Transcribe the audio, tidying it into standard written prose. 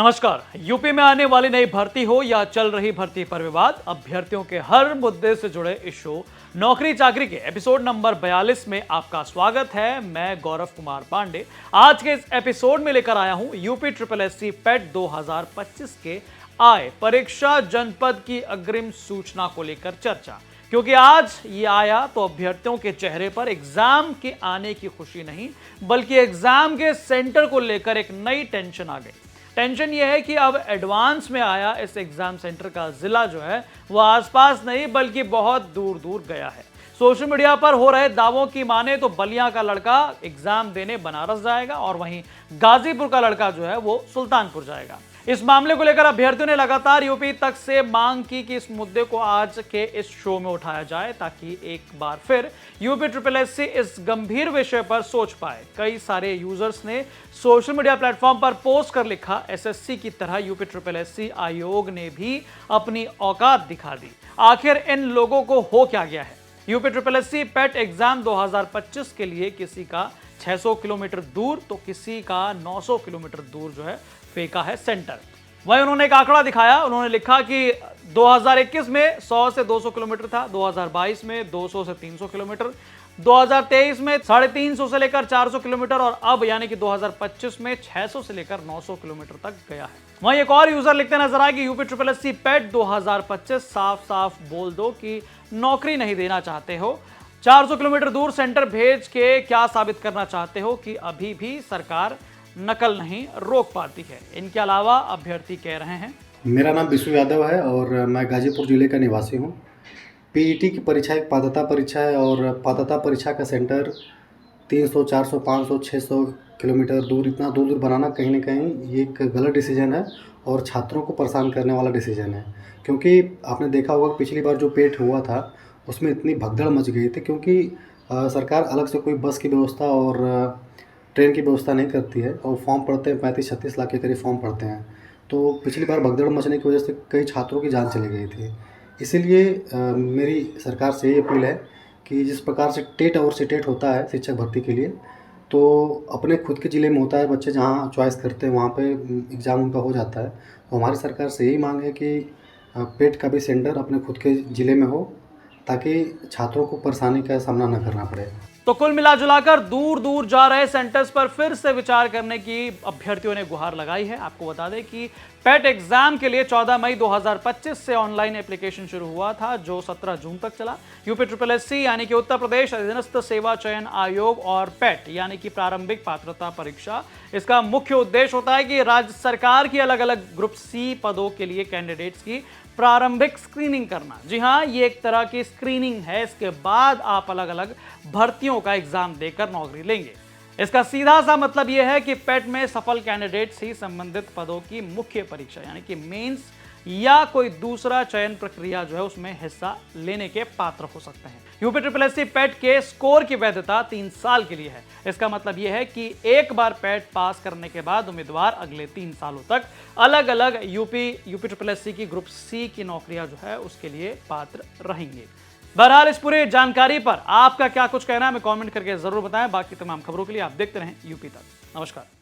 नमस्कार। यूपी में आने वाली नई भर्ती हो या चल रही भर्ती पर विवाद, अभ्यर्थियों के हर मुद्दे से जुड़े इस शो नौकरी चाकरी के एपिसोड नंबर 42 में आपका स्वागत है। मैं गौरव कुमार पांडे आज के इस एपिसोड में लेकर आया हूं यूपी ट्रिपल एससी पेट 2025 के आय परीक्षा जनपद की अग्रिम सूचना को लेकर चर्चा, क्योंकि आज ये आया तो अभ्यर्थियों के चेहरे पर एग्जाम के आने की खुशी नहीं बल्कि एग्जाम के सेंटर को लेकर एक नई टेंशन आ गई। टेंशन यह है कि अब एडवांस में आया इस एग्जाम सेंटर का जिला जो है वो आसपास नहीं बल्कि बहुत दूर दूर गया है। सोशल मीडिया पर हो रहे दावों की माने तो बलिया का लड़का एग्जाम देने बनारस जाएगा और वहीं गाजीपुर का लड़का जो है वो सुल्तानपुर जाएगा। इस मामले को लेकर अभ्यर्थियों ने लगातार यूपी तक से मांग की कि इस मुद्दे को आज के इस शो में उठाया जाए ताकि एक बार फिर यूपी ट्रिपल एससी इस गंभीर विषय पर सोच पाए। कई सारे यूजर्स ने सोशल मीडिया प्लेटफॉर्म पर पोस्ट कर लिखा, एसएससी की तरह यूपी ट्रिपल एससी आयोग ने भी अपनी औकात दिखा दी। आखिर इन लोगों को हो क्या गया है? यूपी ट्रिपल एससी पेट एग्जाम 2025 के लिए किसी का 600 किलोमीटर दूर तो किसी का 900 किलोमीटर दूर जो है फेंका है सेंटर। वहीं उन्होंने एक आंकड़ा दिखाया, उन्होंने लिखा कि 2021 में 100 से 200 किलोमीटर था, 2022 में 200 से 300 किलोमीटर, 2023 में 350 से लेकर 400 किलोमीटर और अब यानी कि 2025 में 600 से लेकर 900 किलोमीटर तक गया है। वहीं एक और यूजर लिखते नजर आए कि यूपी ट्रिपल एससी पेट 2025 साफ साफ बोल दो कि नौकरी नहीं देना चाहते हो। 400 किलोमीटर दूर सेंटर भेज के क्या साबित करना चाहते हो कि अभी भी सरकार नकल नहीं रोक पाती है। इनके अलावा अभ्यर्थी कह रहे हैं, मेरा नाम विशु यादव है और मैं गाजीपुर जिले का निवासी हूँ। पीईटी की परीक्षा एक पात्रता परीक्षा है और पात्रता परीक्षा का सेंटर 300, 400, 500, 600 किलोमीटर दूर, इतना दूर दूर बनाना कहीं ना कहीं ये एक गलत डिसीजन है और छात्रों को परेशान करने वाला डिसीजन है। क्योंकि आपने देखा होगा पिछली बार जो पेट हुआ था उसमें इतनी भगदड़ मच गई थी, क्योंकि सरकार अलग से कोई बस की व्यवस्था और ट्रेन की व्यवस्था नहीं करती है और फॉर्म पढ़ते हैं 35-36 लाख के करीब फॉर्म पढ़ते हैं। तो पिछली बार भगदड़ मचने की वजह से कई छात्रों की जान चली गई थी। इसीलिए मेरी सरकार से ये अपील है कि जिस प्रकार से टेट और सीटेट होता है शिक्षक भर्ती के लिए, तो अपने खुद के ज़िले में होता है, बच्चे जहाँ चॉइस करते हैं वहाँ पे एग्ज़ाम उनका हो जाता है। तो हमारी सरकार से यही मांग है कि पेट का भी सेंटर अपने खुद के ज़िले में हो ताकि छात्रों को परेशानी का सामना न करना पड़े। तो कुल मिलाजुलाकर दूर दूर जा रहे सेंटर्स पर फिर से विचार करने की अभ्यर्थियों ने गुहार लगाई है। आपको बता दें कि पेट एग्जाम के लिए 14 मई 2025 से ऑनलाइन एप्लीकेशन शुरू हुआ था जो 17 जून तक चला। यूपी ट्रिपल एससी यानी कि उत्तर प्रदेश अधीनस्थ सेवा चयन आयोग और पेट यानी कि प्रारंभिक पात्रता परीक्षा, इसका मुख्य उद्देश्य होता है कि राज्य सरकार की अलग अलग ग्रुप सी पदों के लिए कैंडिडेट्स की प्रारंभिक स्क्रीनिंग करना। जी हाँ, ये एक तरह की स्क्रीनिंग है। इसके बाद आप अलग अलग भर्तियों का एग्जाम देकर नौकरी लेंगे। इसका सीधा सा मतलब यह है कि पेट में सफल कैंडिडेट्स ही संबंधित पदों की मुख्य परीक्षा यानी कि मेंस या कोई दूसरा चयन प्रक्रिया जो है उसमें हिस्सा लेने के पात्र हो सकते हैं। यूपी ट्रिपल एससी पेट के स्कोर की वैधता 3 साल के लिए है। इसका मतलब यह है कि एक बार पेट पास करने के बाद उम्मीदवार अगले 3 सालों तक अलग अलग यूपी ट्रिपल एससी की ग्रुप सी की नौकरियां जो है उसके लिए पात्र रहेंगे। बहरहाल इस पूरी जानकारी पर आपका क्या कुछ कहना है हमें कमेंट करके जरूर बताएं। बाकी तमाम खबरों के लिए आप देखते रहें यूपी तक। नमस्कार।